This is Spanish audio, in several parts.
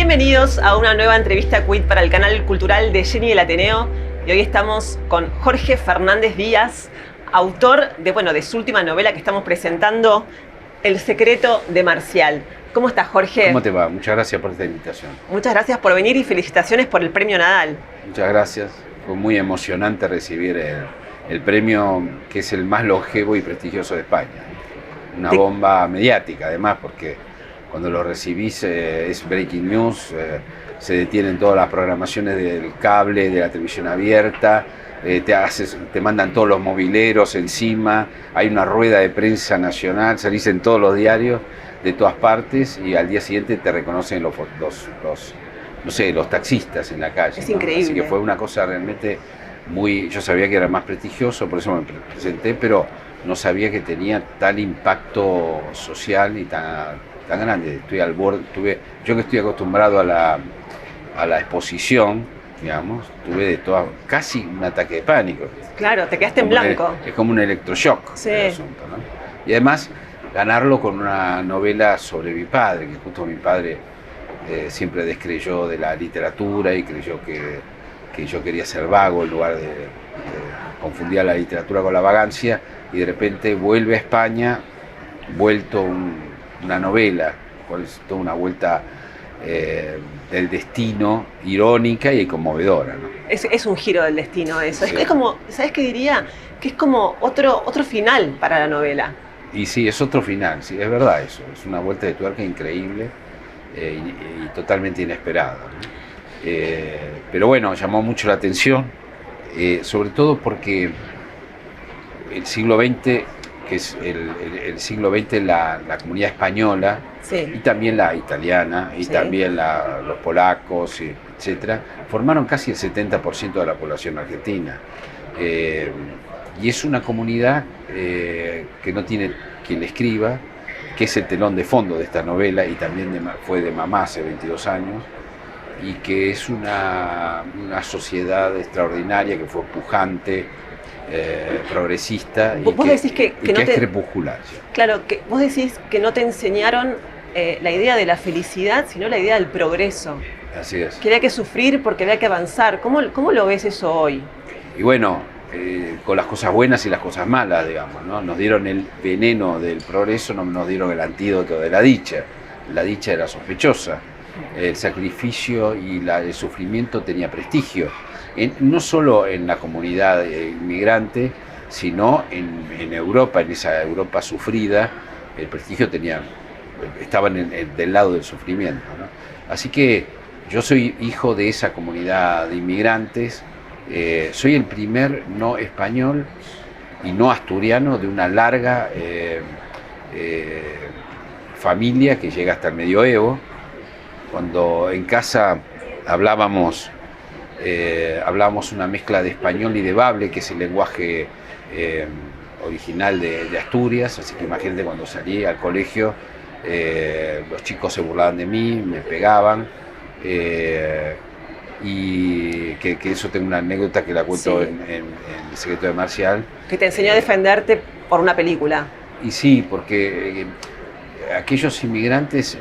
Bienvenidos a una nueva entrevista Quid para el canal cultural de Jenny del Ateneo. Y hoy estamos con Jorge Fernández Díaz, autor de su última novela que estamos presentando, El secreto de Marcial. ¿Cómo estás, Jorge? ¿Cómo te va? Muchas gracias por esta invitación. Muchas gracias por venir y felicitaciones por el premio Nadal. Muchas gracias. Fue muy emocionante recibir el premio, que es el más longevo y prestigioso de España. Una bomba mediática, además, porque cuando lo recibís es breaking news, se detienen todas las programaciones del cable, de la televisión abierta, te mandan todos los mobileros encima, hay una rueda de prensa nacional, salís en todos los diarios de todas partes y al día siguiente te reconocen los taxistas en la calle. Es increíble. Así que fue una cosa realmente muy... Yo sabía que era más prestigioso, por eso me presenté, pero no sabía que tenía tal impacto social y tan grande. Estoy al borde, yo que estoy acostumbrado a la exposición, digamos, tuve casi un ataque de pánico. Claro, te quedaste en blanco. Es como un electroshock, sí. El asunto, ¿no? Y además ganarlo con una novela sobre mi padre, que justo mi padre siempre descreyó de la literatura y creyó que yo quería ser vago en lugar de confundir la literatura con la vagancia, y de repente vuelve a España, vuelto una novela, toda una vuelta del destino irónica y conmovedora, ¿no? Es un giro del destino eso. Sí. Es como, ¿sabes qué diría? Que es como otro final para la novela. Y sí, es otro final, sí, es verdad eso. Es una vuelta de tuerca increíble y totalmente inesperada, ¿no? Pero bueno, llamó mucho la atención, sobre todo porque el siglo XX, que es el siglo XX, la comunidad española, sí, y también la italiana, y sí, también los polacos, etcétera, formaron casi el 70% de la población argentina. Y es una comunidad que no tiene quien le escriba, que es el telón de fondo de esta novela, y también fue de mamá hace 22 años, y que es una sociedad extraordinaria, que fue pujante, progresista, vos decís que es crepuscular. ¿Sí? Claro, que vos decís que no te enseñaron la idea de la felicidad, sino la idea del progreso. Así es. Que había que sufrir porque había que avanzar. ¿Cómo lo ves eso hoy? Y bueno, con las cosas buenas y las cosas malas, digamos, ¿no? Nos dieron el veneno del progreso, no nos dieron el antídoto de la dicha. La dicha era sospechosa. El sacrificio y el sufrimiento tenía prestigio. No solo en la comunidad inmigrante, sino en Europa, en esa Europa sufrida, el prestigio estaba del lado del sufrimiento, ¿no? Así que yo soy hijo de esa comunidad de inmigrantes, soy el primer no español y no asturiano de una larga familia que llega hasta el medioevo. Cuando en casa hablábamos una mezcla de español y de bable, que es el lenguaje original de Asturias, así que imagínate, cuando salí al colegio, los chicos se burlaban de mí, me pegaban, y que eso, tengo una anécdota que la cuento, sí, en El secreto de Marcial. Que te enseñó a defenderte por una película. Y sí, porque aquellos inmigrantes,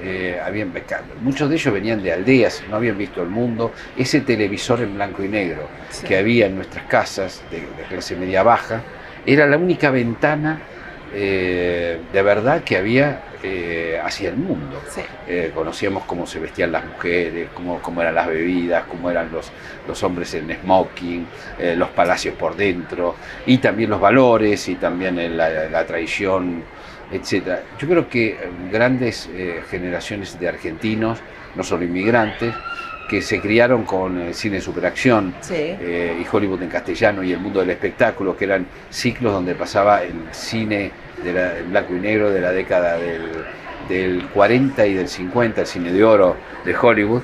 muchos de ellos venían de aldeas, no habían visto el mundo. Ese televisor en blanco y negro, sí, que había en nuestras casas de clase media baja, era la única ventana de verdad que había hacia el mundo. Sí. Conocíamos cómo se vestían las mujeres, cómo eran las bebidas, cómo eran los hombres en smoking, los palacios por dentro, y también los valores, y también la traición, etcétera. Yo creo que grandes generaciones de argentinos, no solo inmigrantes, que se criaron con cine de superacción, sí, y Hollywood en castellano y el mundo del espectáculo, que eran ciclos donde pasaba el cine en blanco y negro de la década del 40 y del 50, el cine de oro de Hollywood.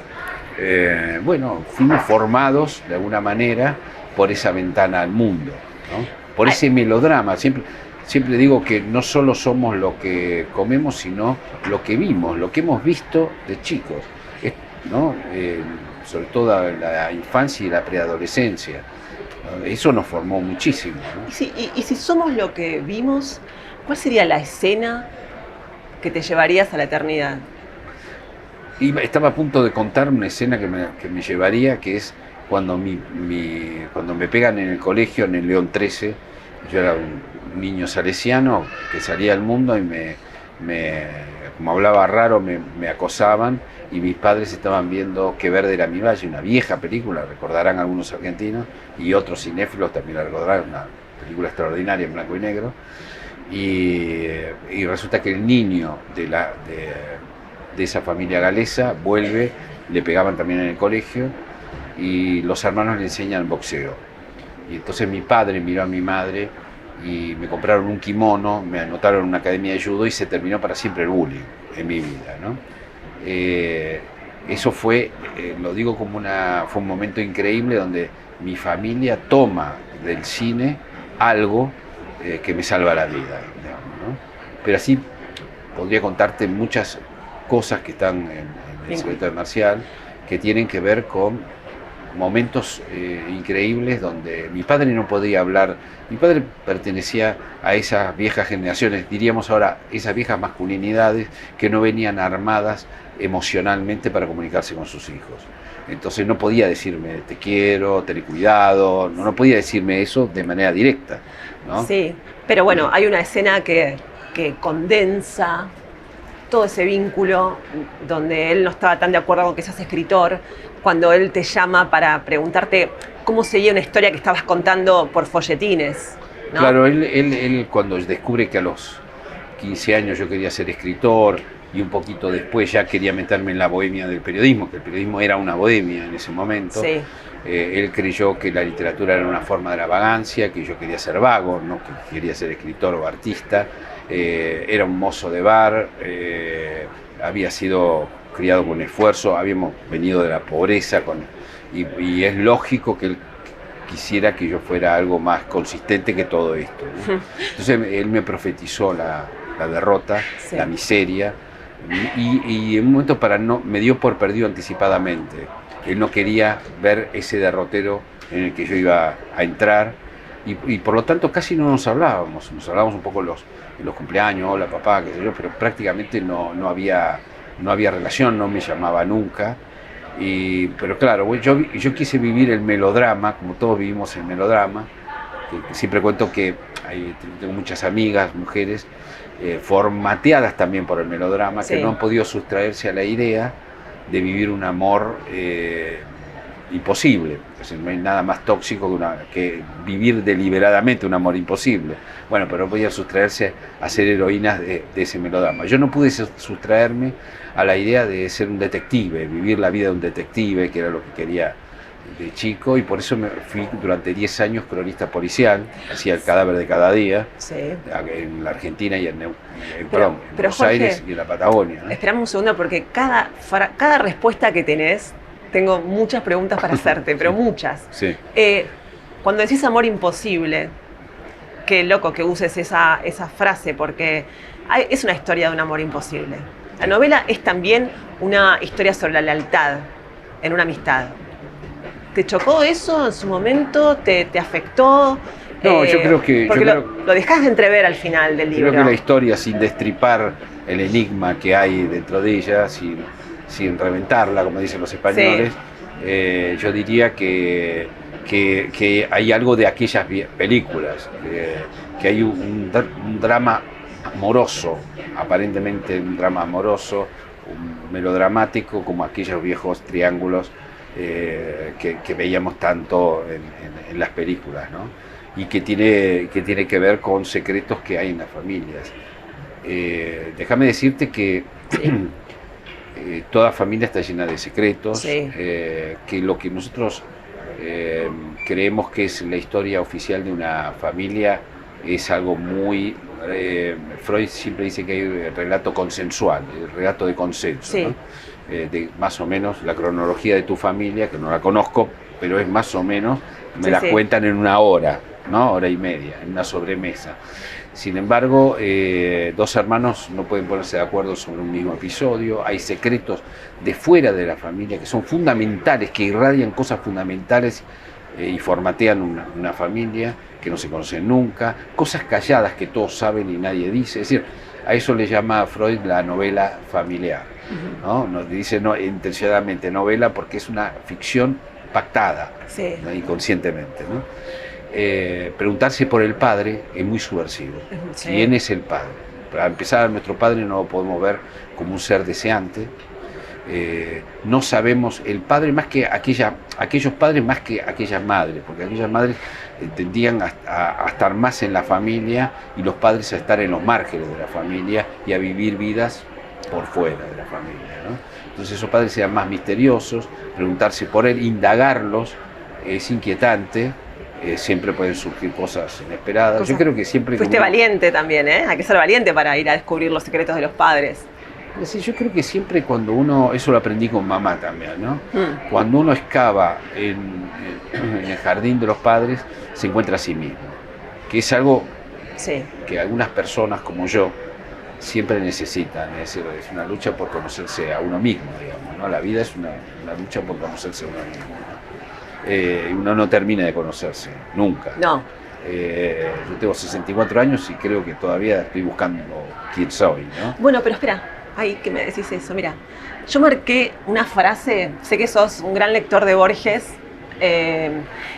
Bueno, fuimos formados de alguna manera por esa ventana al mundo, ¿no? Por ese melodrama. Siempre digo que no solo somos lo que comemos, sino lo que vimos, lo que hemos visto de chicos, ¿no? Sobre todo la infancia y la preadolescencia. Eso nos formó muchísimo, ¿no? Y si somos lo que vimos, ¿cuál sería la escena que te llevarías a la eternidad? estaba a punto de contar una escena que me llevaría, que es cuando, cuando me pegan en el colegio, en el León 13. Yo era un niño salesiano que salía al mundo y como hablaba raro, me acosaban, y mis padres estaban viendo Qué verde era mi valle, una vieja película, recordarán algunos argentinos, y otros cinéfilos también la recordarán, una película extraordinaria en blanco y negro. Y resulta que el niño de esa familia galesa vuelve, le pegaban también en el colegio, y los hermanos le enseñan boxeo. Y entonces mi padre miró a mi madre y me compraron un kimono, me anotaron en una academia de judo, y se terminó para siempre el bullying en mi vida, ¿no? Eso fue, lo digo como fue un momento increíble donde mi familia toma del cine algo que me salva la vida, digamos, ¿no? Pero así podría contarte muchas cosas que están en El secreto de Marcial, que tienen que ver con momentos increíbles donde mi padre no podía hablar. Mi padre pertenecía a esas viejas generaciones, diríamos ahora, esas viejas masculinidades que no venían armadas emocionalmente para comunicarse con sus hijos. Entonces no podía decirme te quiero, ten cuidado, no podía decirme eso de manera directa, ¿no? Sí, pero bueno, hay una escena que condensa todo ese vínculo, donde él no estaba tan de acuerdo con que seas escritor, cuando él te llama para preguntarte cómo seguía una historia que estabas contando por folletines, ¿no? Claro, él cuando descubre que a los 15 años yo quería ser escritor, y un poquito después ya quería meterme en la bohemia del periodismo, que el periodismo era una bohemia en ese momento. Sí. Él creyó que la literatura era una forma de la vagancia, que yo quería ser vago, no que quería ser escritor o artista. Era un mozo de bar, había sido criado con esfuerzo, habíamos venido de la pobreza, y es lógico que él quisiera que yo fuera algo más consistente que todo esto, ¿no? Entonces él me profetizó la derrota, sí, la miseria, y en un momento me dio por perdido anticipadamente. Él no quería ver ese derrotero en el que yo iba a entrar, y por lo tanto casi no nos hablábamos un poco en los cumpleaños, hola papá, qué sé yo, pero prácticamente no había relación, no me llamaba nunca. Pero claro, yo quise vivir el melodrama, como todos vivimos el melodrama, que siempre cuento que tengo muchas amigas, mujeres, formateadas también por el melodrama, sí, que no han podido sustraerse a la idea de vivir un amor imposible. Es decir, no hay nada más tóxico que vivir deliberadamente un amor imposible. Bueno, pero no podían sustraerse a ser heroínas de ese melodrama. Yo no pude sustraerme a la idea de ser un detective, vivir la vida de un detective, que era lo que quería de chico, y por eso me fui durante 10 años cronista policial, hacía El cadáver de cada día, sí, en la Argentina y en Buenos Jorge, Aires y en la Patagonia, ¿no? Esperame un segundo, porque cada respuesta que tenés, tengo muchas preguntas para hacerte, pero muchas. Sí. Cuando decís amor imposible, qué loco que uses esa frase, porque es una historia de un amor imposible. La novela es también una historia sobre la lealtad en una amistad. ¿Te chocó eso en su momento? ¿Te afectó? No, yo creo que... Lo dejás de entrever al final del libro. Creo que la historia, sin destripar el enigma que hay dentro de ella, sin reventarla, como dicen los españoles, sí, yo diría que hay algo de aquellas películas, que hay un drama amoroso, aparentemente un drama amoroso, un melodramático, como aquellos viejos triángulos que veíamos tanto en las películas, ¿no? Y que tiene que ver con secretos que hay en las familias. Déjame decirte que toda familia está llena de secretos, sí, que lo que nosotros creemos que es la historia oficial de una familia es algo muy... Freud siempre dice que hay el relato consensual, el relato de consenso, sí, ¿no? De más o menos la cronología de tu familia, que no la conozco, pero es más o menos, me la cuentan en una hora, ¿no? Hora y media, en una sobremesa. Sin embargo, dos hermanos no pueden ponerse de acuerdo sobre un mismo episodio, hay secretos de fuera de la familia que son fundamentales, que irradian cosas fundamentales y formatean una familia, que no se conocen nunca, cosas calladas que todos saben y nadie dice. Es decir, A eso le llama Freud la novela familiar, ¿no? Nos dice no, intencionadamente novela porque es una ficción pactada, Sí. ¿no? Inconscientemente, ¿no? Preguntarse por el padre es muy subversivo. Sí. ¿Quién es el padre? Para empezar, a nuestro padre no lo podemos ver como un ser deseante. No sabemos el padre más que aquellos padres más que aquellas madres, porque aquellas madres tendían a estar más en la familia y los padres a estar en los márgenes de la familia y a vivir vidas por fuera de la familia, ¿no? Entonces esos padres eran más misteriosos, preguntarse por él, indagarlos es inquietante. Siempre pueden surgir cosas inesperadas. Yo creo que siempre... Fuiste valiente también, ¿eh? Hay que ser valiente para ir a descubrir los secretos de los padres. Sí, yo creo que siempre cuando uno, eso lo aprendí con mamá también, ¿no? Cuando uno excava en el jardín de los padres, se encuentra a sí mismo, que es algo sí. que algunas personas como yo siempre necesitan, es una lucha por conocerse a uno mismo, digamos, ¿no? La vida es una lucha por conocerse a uno mismo, ¿no? Uno no termina de conocerse, nunca. No. Yo tengo 64 años y creo que todavía estoy buscando quién soy, ¿no? Bueno, pero espera, ay, que me decís eso, mira, yo marqué una frase, sé que sos un gran lector de Borges,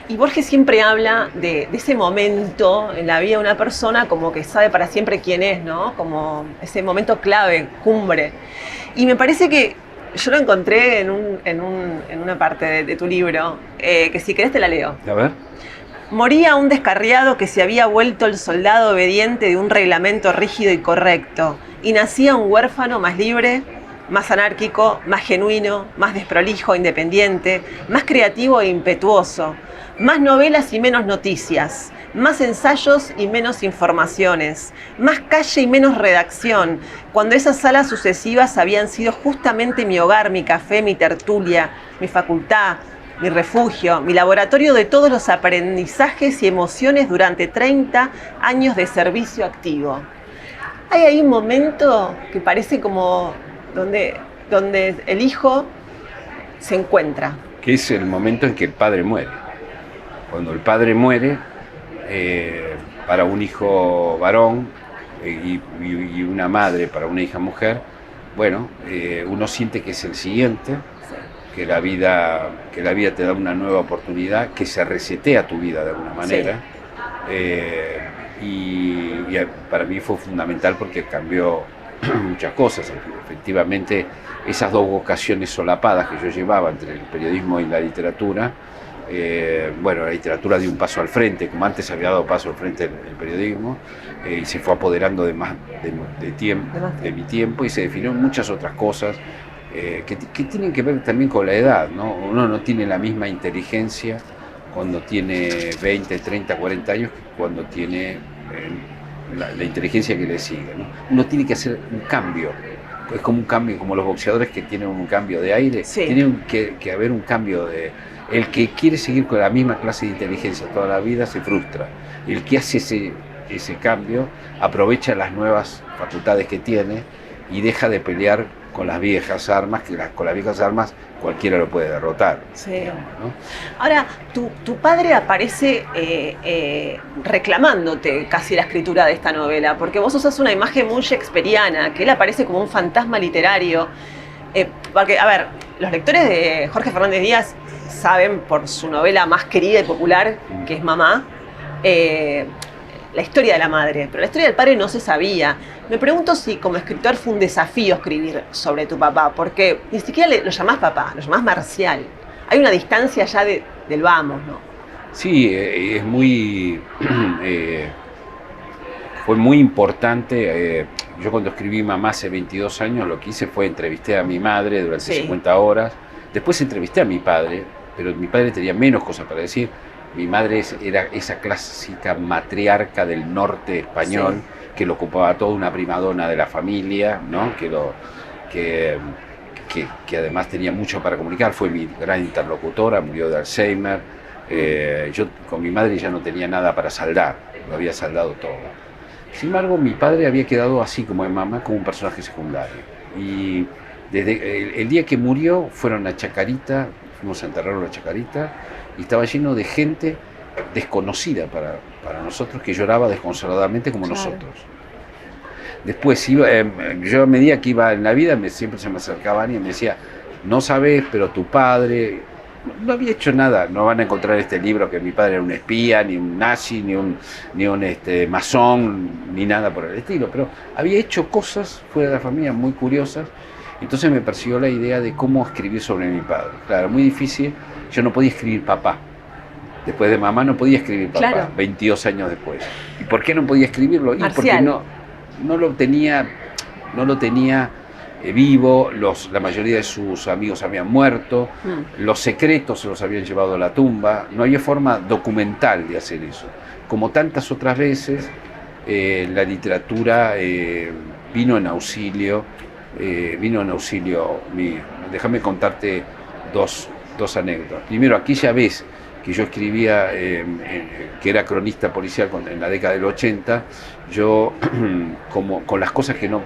y Borges siempre habla de ese momento en la vida de una persona como que sabe para siempre quién es, ¿no? Como ese momento clave, cumbre. Y me parece que yo lo encontré en una parte de tu libro, que si querés te la leo. A ver. Moría un descarriado que se había vuelto el soldado obediente de un reglamento rígido y correcto, y nacía un huérfano más libre, más anárquico, más genuino, más desprolijo, independiente, más creativo e impetuoso, más novelas y menos noticias, más ensayos y menos informaciones, más calle y menos redacción, cuando esas salas sucesivas habían sido justamente mi hogar, mi café, mi tertulia, mi facultad, mi refugio, mi laboratorio de todos los aprendizajes y emociones durante 30 años de servicio activo. Hay ahí un momento que parece como donde el hijo se encuentra. Que es el momento en que el padre muere. Cuando el padre muere, para un hijo varón y una madre para una hija mujer, bueno, uno siente que es el siguiente, que la vida te da una nueva oportunidad, que se resetea tu vida de alguna manera. Sí. Y para mí fue fundamental porque cambió muchas cosas. Efectivamente, esas dos vocaciones solapadas que yo llevaba entre el periodismo y la literatura, bueno, la literatura dio un paso al frente, como antes había dado paso al frente el periodismo, y se fue apoderando de mi tiempo y se definieron muchas otras cosas que tienen que ver también con la edad, ¿no? Uno no tiene la misma inteligencia cuando tiene 20, 30, 40 años que cuando tiene la inteligencia que le sigue, ¿no? Uno tiene que hacer un cambio, es como un cambio, como los boxeadores que tienen un cambio de aire, sí. Tiene que haber un cambio de... El que quiere seguir con la misma clase de inteligencia toda la vida se frustra, el que hace ese cambio aprovecha las nuevas facultades que tiene y deja de pelear con las viejas armas, que con las viejas armas cualquiera lo puede derrotar. Sí. Digamos, ¿no? Ahora, tu padre aparece reclamándote casi la escritura de esta novela, porque vos usás una imagen muy shakespeariana, que él aparece como un fantasma literario. Porque, a ver, los lectores de Jorge Fernández Díaz saben por su novela más querida y popular, que es Mamá, la historia de la madre, pero la historia del padre no se sabía. Me pregunto si como escritor fue un desafío escribir sobre tu papá, porque ni siquiera lo llamás papá, lo llamás Marcial. Hay una distancia ya del vamos, ¿no? Sí, es muy... fue muy importante. Yo cuando escribí Mamá hace 22 años, lo que hice fue entrevisté a mi madre durante 50 horas. Después entrevisté a mi padre, pero mi padre tenía menos cosas para decir. Mi madre era esa clásica matriarca del norte español, que lo ocupaba toda una primadona de la familia, ¿no? Que además tenía mucho para comunicar, fue mi gran interlocutora, murió de Alzheimer. Yo con mi madre ya no tenía nada para saldar, lo había saldado todo. Sin embargo, mi padre había quedado así como en Mamá, como un personaje secundario. Y desde el día que murió, fueron a Chacarita, fuimos a enterrarlo a Chacarita, y estaba lleno de gente desconocida para nosotros, que lloraba desconsoladamente como nosotros. Después, yo a medida que iba en la vida, siempre se me acercaban y me decía, no sabes, pero tu padre no había hecho nada. No van a encontrar este libro que mi padre era un espía, ni un nazi, ni un masón, ni nada por el estilo, pero había hecho cosas fuera de la familia muy curiosas. Entonces me persiguió la idea de cómo escribir sobre mi padre. Claro, muy difícil. Yo no podía escribir papá. Después de mamá no podía escribir papá, claro. 22 años después. ¿Y por qué no podía escribirlo? Y porque no lo tenía vivo, la mayoría de sus amigos habían muerto, los secretos se los habían llevado a la tumba, no había forma documental de hacer eso. Como tantas otras veces, la literatura vino en auxilio mío. Déjame contarte dos anécdotas. Primero, aquella vez que yo escribía, que era cronista policial en la década del 80, yo, como con las cosas que no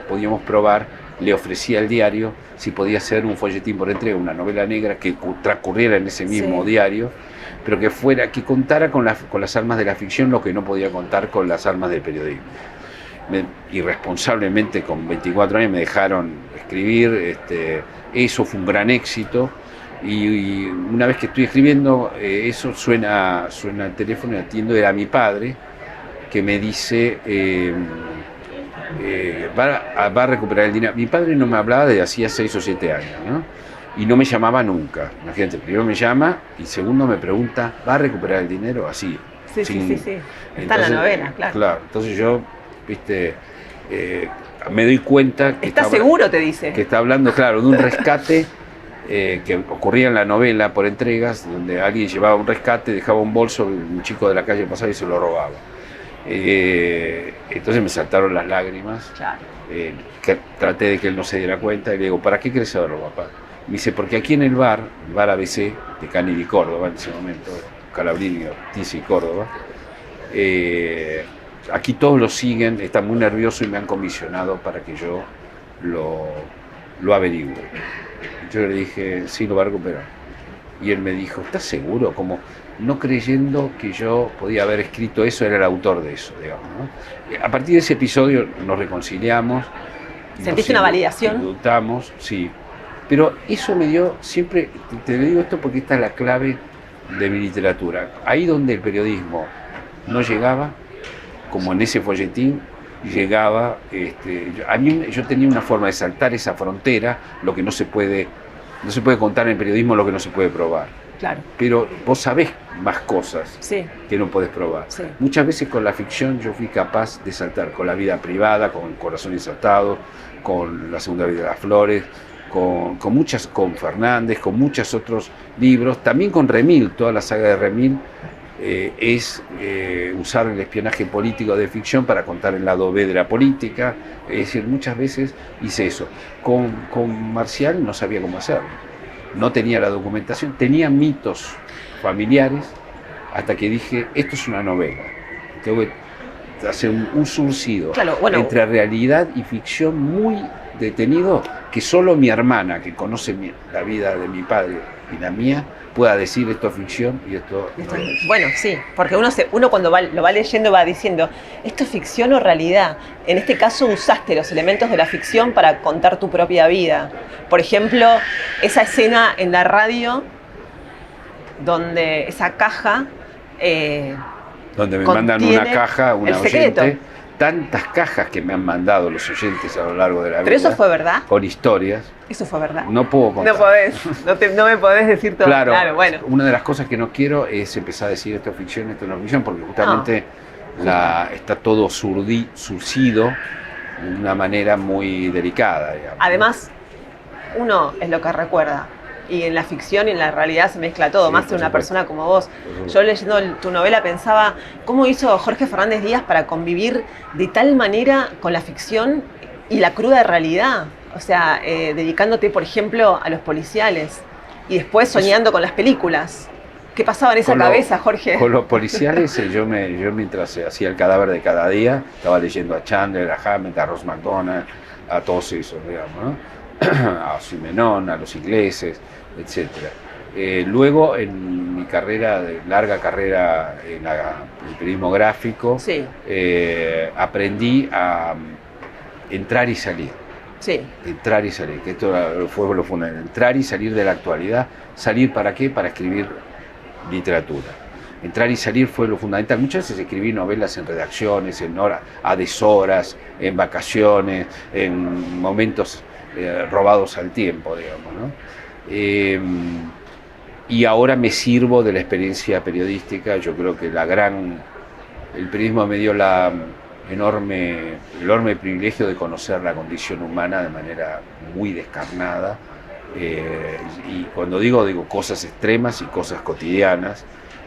podíamos probar, le ofrecía al diario si podía hacer un folletín por entrega, una novela negra que transcurriera en ese mismo diario, pero que contara con las armas de la ficción lo que no podía contar con las armas del periodismo. Irresponsablemente, con 24 años me dejaron escribir, eso fue un gran éxito. Y una vez que estoy escribiendo, eso suena el teléfono y atiendo, era mi padre, que me dice, va a recuperar el dinero. Mi padre no me hablaba desde hacía 6 o 7 años, ¿no? Y no me llamaba nunca. Imagínate, primero me llama y segundo me pregunta, ¿va a recuperar el dinero? Así. Sí. Está en la novela, claro. Claro, entonces yo, me doy cuenta que ¿Estás seguro? Te dice. Que está hablando, claro, de un rescate que ocurría en la novela por entregas, donde alguien llevaba un rescate, dejaba un bolso, un chico de la calle pasaba y se lo robaba. Entonces me saltaron las lágrimas. Claro. Traté de que él no se diera cuenta y le digo, ¿para qué querés saberlo, papá? Me dice, porque aquí en el bar ABC de Canil y Córdoba en ese momento, Calabrini, Ortiz y Córdoba, aquí todos lo siguen, están muy nerviosos y me han comisionado para que yo lo averigüe. Yo le dije, sí, lo va a recuperar. Y él me dijo, ¿estás seguro? Como no creyendo que yo podía haber escrito eso, era el autor de eso, digamos, ¿no? A partir de ese episodio nos reconciliamos. ¿Sentiste una validación? Disfrutamos, sí. Pero eso me dio siempre, te digo esto porque esta es la clave de mi literatura. Ahí donde el periodismo no llegaba, como en ese folletín, llegaba, yo tenía una forma de saltar esa frontera, lo que no se puede contar en periodismo, lo que no se puede probar. Claro. Pero vos sabés más cosas que no podés probar. Sí. Muchas veces con la ficción yo fui capaz de saltar con la vida privada, con Corazón Insertado, con La Segunda Vida de las Flores, con Fernández, con muchos otros libros, también con Remil, toda la saga de Remil. Es usar el espionaje político de ficción para contar el lado B de la política. Es decir, muchas veces hice eso. Con Marcial no sabía cómo hacerlo, no tenía la documentación, tenía mitos familiares, hasta que dije, esto es una novela, tengo que hacer un surcido entre realidad y ficción muy detenido, que solo mi hermana, que conoce la vida de mi padre y la mía, pueda decir esto es ficción y esto no es. Bueno, sí, porque uno cuando lo va leyendo va diciendo, ¿esto es ficción o realidad? En este caso usaste los elementos de la ficción para contar tu propia vida. Por ejemplo, esa escena en la radio, donde esa caja... donde me mandan una caja, una secreto. Oyente, tantas cajas que me han mandado los oyentes a lo largo de la vida. ¿Pero eso fue verdad? Con historias. Eso fue verdad. No puedo contar. No me podés decir todo. Claro, bueno. Una de las cosas que no quiero es empezar a decir esto es ficción, esto no es ficción, porque justamente está todo surcido de una manera muy delicada, digamos. Además, uno es lo que recuerda. Y en la ficción y en la realidad se mezcla todo, más de una persona como vos. Yo leyendo tu novela pensaba, ¿cómo hizo Jorge Fernández Díaz para convivir de tal manera con la ficción y la cruda realidad? O sea, dedicándote, por ejemplo, a los policiales y después soñando con las películas. ¿Qué pasaba en esa cabeza, Jorge? Con los policiales, yo mientras hacía El cadáver de cada día, estaba leyendo a Chandler, a Hammett, a Ross McDonald, a todos esos, digamos, ¿no? A Simenón, a los ingleses, etc. Luego, en mi larga carrera en el periodismo gráfico, aprendí a entrar y salir. Sí. Entrar y salir, que esto fue lo fundamental. Entrar y salir de la actualidad. ¿Salir para qué? Para escribir literatura. Entrar y salir fue lo fundamental. Muchas veces escribí novelas en redacciones, a deshoras, en vacaciones, en momentos robados al tiempo, digamos, ¿no? Y ahora me sirvo de la experiencia periodística. Yo creo que el periodismo me dio el enorme privilegio de conocer la condición humana de manera muy descarnada. Y cuando digo cosas extremas y cosas cotidianas.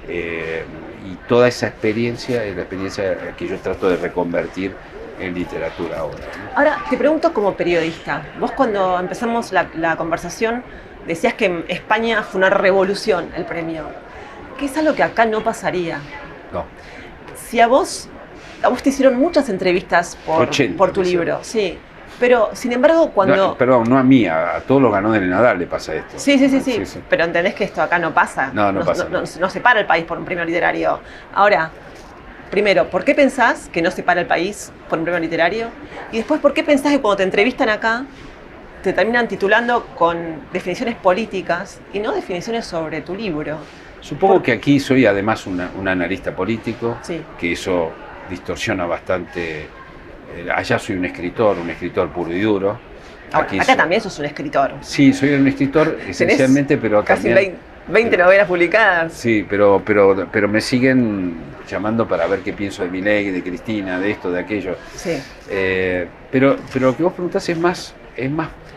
Y toda esa experiencia es la experiencia que yo trato de reconvertir en literatura ahora, ¿no? Ahora, te pregunto como periodista, vos cuando empezamos la conversación decías que en España fue una revolución el premio, que es algo que acá no pasaría. No. Si a vos te hicieron muchas entrevistas por tu libro, sí. Pero, sin embargo, cuando... No, perdón, no a mí, a todos los ganadores del Nadal le pasa esto. Sí. Pero entendés que esto acá no pasa. No pasa. No se para el país por un premio literario. Ahora, primero, ¿por qué pensás que no se para el país por un premio literario? Y después, ¿por qué pensás que cuando te entrevistan acá te terminan titulando con definiciones políticas y no definiciones sobre tu libro? Supongo que aquí soy además un analista político, sí, que eso distorsiona bastante. Allá soy un escritor puro y duro. Acá también sos un escritor. Sí, soy un escritor esencialmente, pero casi también... 20 novelas publicadas. Sí, pero me siguen llamando para ver qué pienso de Milei, de Cristina, de esto, de aquello. Sí. Pero lo que vos preguntás es más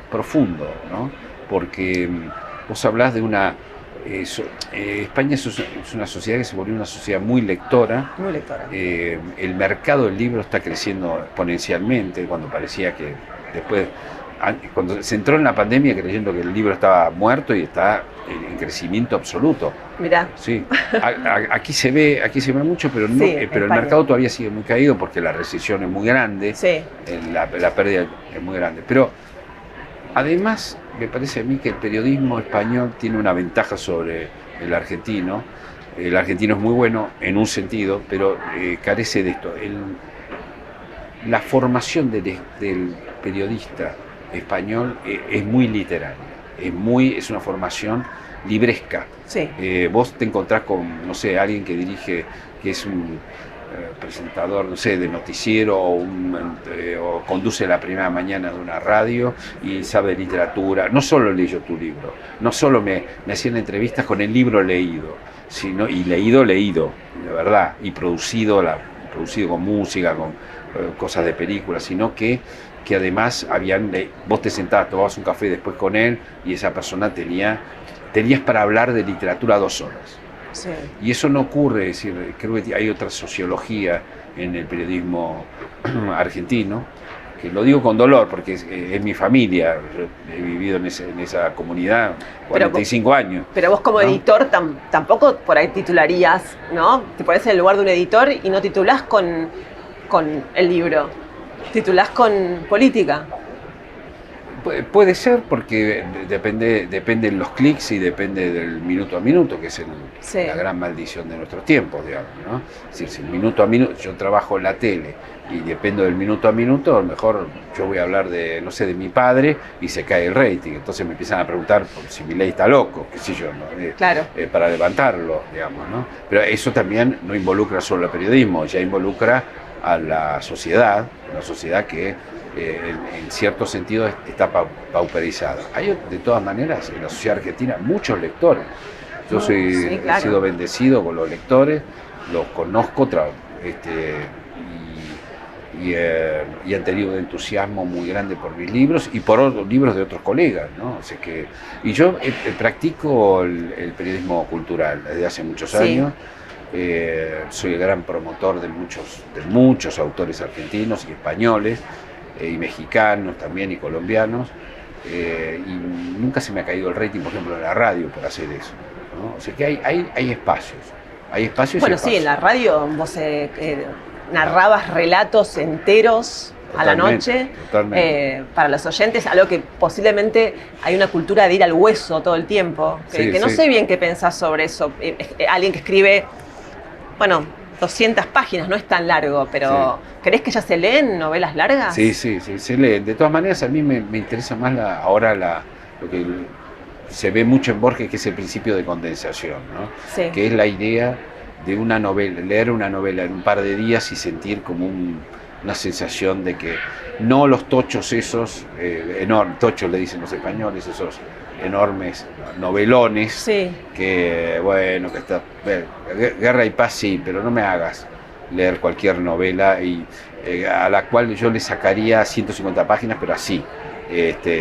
profundo, ¿no? Porque vos hablás de una... España es una sociedad que se volvió una sociedad muy lectora. Muy lectora. El mercado del libro está creciendo exponencialmente, cuando parecía que después, cuando se entró en la pandemia creyendo que el libro estaba muerto y está en crecimiento absoluto. Mirá. Sí. Aquí se ve mucho, pero no, sí, pero el mercado todavía sigue muy caído porque la recesión es muy grande, sí, la pérdida es muy grande. Pero además, me parece a mí que el periodismo español tiene una ventaja sobre el argentino. El argentino es muy bueno en un sentido, pero carece de esto. La formación del periodista español es muy literaria, es una formación libresca. Sí. Vos te encontrás con, no sé, alguien que dirige, que es un presentador, no sé, de noticiero o conduce la primera mañana de una radio y sabe de literatura. No solo leyó tu libro, no solo me hacían entrevistas con el libro leído, sino y leído, de verdad, y producido con música, con cosas de películas, sino que además vos te sentabas, tomabas un café después con él y esa persona tenías para hablar de literatura 2 horas. Sí. Y eso no ocurre, es decir, creo que hay otra sociología en el periodismo argentino, que lo digo con dolor porque es mi familia, yo he vivido en esa comunidad 45 años. Pero vos como editor tampoco por ahí titularías, ¿no? Te pones en el lugar de un editor y no titulás con el libro, titulás con política. Puede ser porque depende de los clics y depende del minuto a minuto, que es la gran maldición de nuestros tiempos, digamos, ¿no? Es decir, si minuto a minuto, yo trabajo en la tele y dependo del minuto a minuto, a lo mejor yo voy a hablar de, no sé, de mi padre y se cae el rating, entonces me empiezan a preguntar si Milei está loco, qué sé yo, ¿no? Claro. Para levantarlo, digamos, ¿no? Pero eso también no involucra solo al periodismo, ya involucra a la sociedad, una sociedad que en cierto sentido está pauperizada. Hay de todas maneras en la sociedad argentina muchos lectores. Yo sí, claro. He sido bendecido con los lectores, los conozco y han tenido un entusiasmo muy grande por mis libros y por otros libros de otros colegas, ¿no? O sea y yo practico el periodismo cultural desde hace muchos años. Soy el gran promotor de muchos autores argentinos y españoles, y mexicanos también y colombianos, y nunca se me ha caído el rating, por ejemplo, en la radio por hacer eso, ¿no? O sea que hay espacios. Bueno, sí, en la radio vos narrabas relatos enteros a la noche, para los oyentes, algo que posiblemente hay una cultura de ir al hueso todo el tiempo, que no sé bien qué pensás sobre eso. Alguien que escribe, bueno, 200 páginas, no es tan largo, pero ¿crees que ya se leen novelas largas? Sí, se leen. De todas maneras, a mí me interesa más lo que se ve mucho en Borges, que es el principio de condensación, ¿no? Sí. Que es la idea de una novela, leer una novela en un par de días y sentir como una sensación de que no los tochos esos, enormes, tochos le dicen los españoles, esos enormes novelones, Sí. que bueno, que está, Guerra y Paz sí, pero no me hagas leer cualquier novela a la cual yo le sacaría 150 páginas, pero así,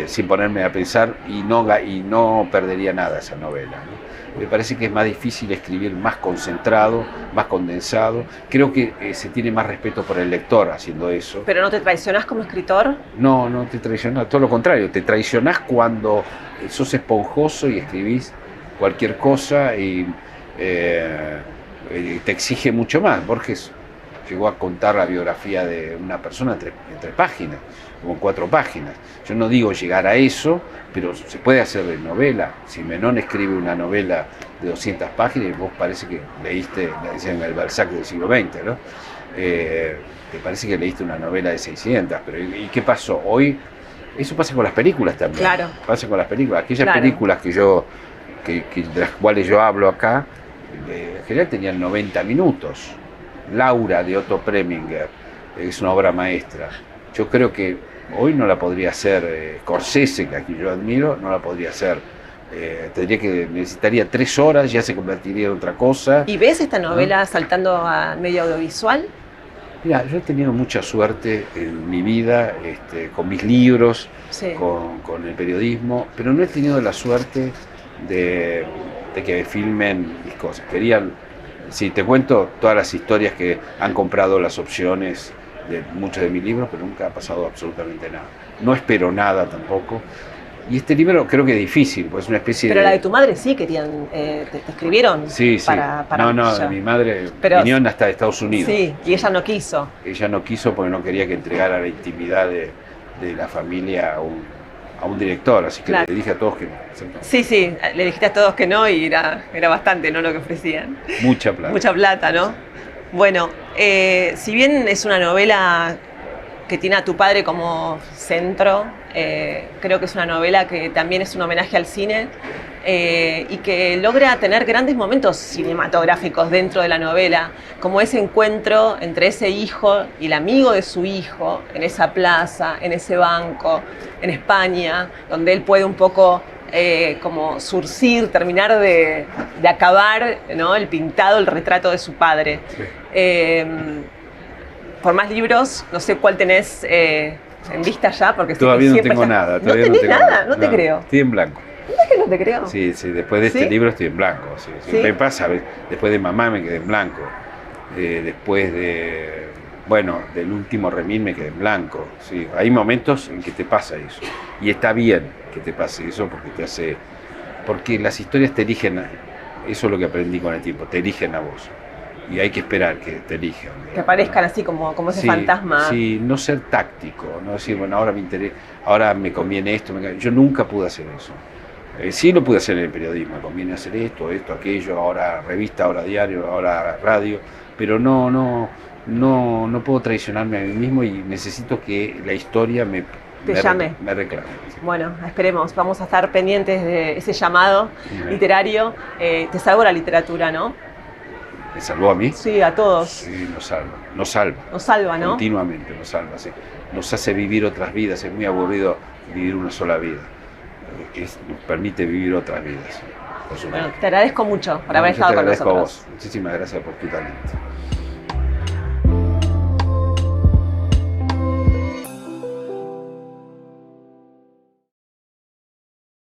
sin ponerme a pensar y no perdería nada esa novela, ¿no? Me parece que es más difícil escribir más concentrado, más condensado. Creo que se tiene más respeto por el lector haciendo eso. ¿Pero no te traicionás como escritor? No te traicionás, todo lo contrario, te traicionás cuando sos esponjoso y escribís cualquier cosa y te exige mucho más. Borges llegó a contar la biografía de una persona en 3 páginas, como 4 páginas. Yo no digo llegar a eso, pero se puede hacer de novela. Si Menón escribe una novela de 200 páginas, vos parece que leíste, le dicen el Balzac del siglo XX, ¿no? Te parece que leíste una novela de 600, pero ¿y qué pasó? Hoy, eso pasa con las películas también. Claro. Pasa con las películas. Aquellas Claro. películas de las cuales yo hablo acá, en general tenían 90 minutos. Laura, de Otto Preminger, es una obra maestra. Yo creo que hoy no la podría hacer Scorsese, que aquí yo admiro, no la podría hacer. Necesitaría 3 horas, ya se convertiría en otra cosa. ¿Y ves esta novela saltando al medio audiovisual? Mira, yo he tenido mucha suerte en mi vida, con mis libros, Sí. con el periodismo, pero no he tenido la suerte de que me filmen mis cosas. Si te cuento todas las historias que han comprado las opciones de muchos de mis libros, pero nunca ha pasado absolutamente nada. No espero nada tampoco. Y este libro creo que es difícil, pues es una especie Pero la de tu madre sí que te escribieron. Sí. Para No, ella. mi madre Pero- vinieron hasta Estados Unidos. Sí, y ella no quiso. Ella no quiso porque no quería que entregara la intimidad de la familia a un director, así que Claro. le dije a todos que no. Sí, le dijiste a todos que no y era bastante, ¿no? Lo que ofrecían. Mucha plata. Mucha plata, ¿no? Bueno, si bien es una novela que tiene a tu padre como centro, creo que es una novela que también es un homenaje al cine y que logra tener grandes momentos cinematográficos dentro de la novela, como ese encuentro entre ese hijo y el amigo de su hijo en esa plaza, en ese banco, en España, donde él puede un poco como surcir, terminar de acabar, ¿no? El pintado, el retrato de su padre. Sí. Por más libros, no sé cuál tenés en vista ya, porque sé que Todavía no siempre tengo estás- nada. ¿No Todavía tenés tengo nada? No te creo. Estoy en blanco. ¿Es que no te creo? Sí, después de este ¿Sí? libro estoy en blanco. Sí. ¿Sí? Me pasa, después de Mamá me quedé en blanco. Después del último Remín me quedé en blanco. Sí. Hay momentos en que te pasa eso. Y está bien que te pase eso porque las historias te eligen. Eso es lo que aprendí con el tiempo, te eligen a vos. Y hay que esperar que te elijan. Que aparezcan así como ese Sí, fantasma. Sí, no ser táctico, no decir, bueno, ahora me conviene esto. Yo nunca pude hacer eso. Sí lo pude hacer en el periodismo, me conviene hacer esto, aquello, ahora revista, ahora diario, ahora radio, pero no puedo traicionarme a mí mismo y necesito que la historia me llame. Me reclame. Bueno, esperemos, vamos a estar pendientes de ese llamado Bien. literario. Te salvó la literatura, ¿no? ¿Me salvó a mí? Sí, a todos. Sí, nos salva. Nos salva, ¿no? Continuamente nos salva, sí. Nos hace vivir otras vidas, es muy aburrido vivir una sola vida. Nos permite vivir otras vidas. Por supuesto. Bueno, te agradezco mucho por haber Yo estado te con agradezco nosotros. a vos. Muchísimas gracias por tu talento.